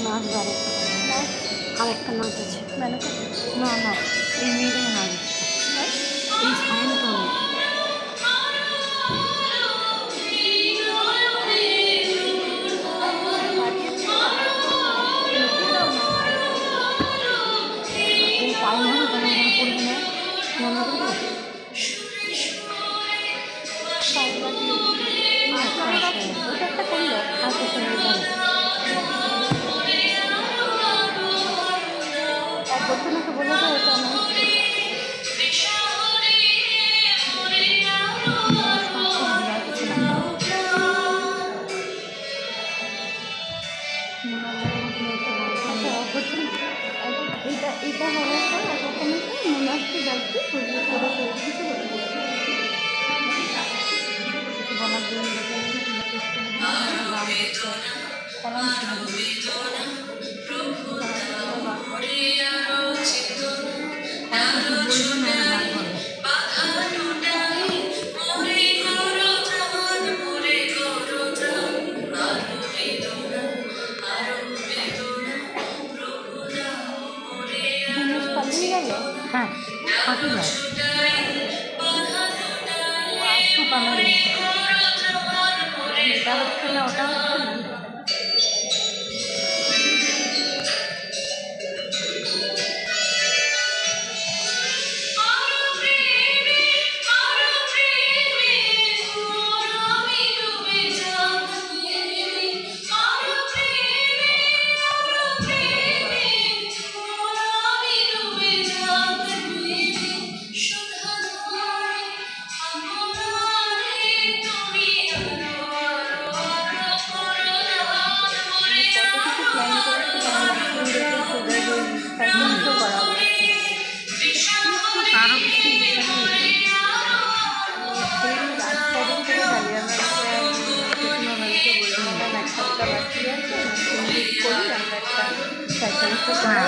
নাচ বাড়ে আর একটা নাচ আছে মেলাতে না না এই মেয়েটাই নাচ এই সাউন্ডটা নেই এটা হওয়ার পর এখন মনে আসতে যাচ্ছি হ্যাঁ ফাঁকি যায় এটা হচ্ছে না ওটা হচ্ছে না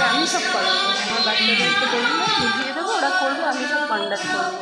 আমি সব করাবো আমার বাচ্চাদেরকে বলবো বুঝিয়ে দেবো ওরা করবো আমি সব কন্ডাক্ট করবো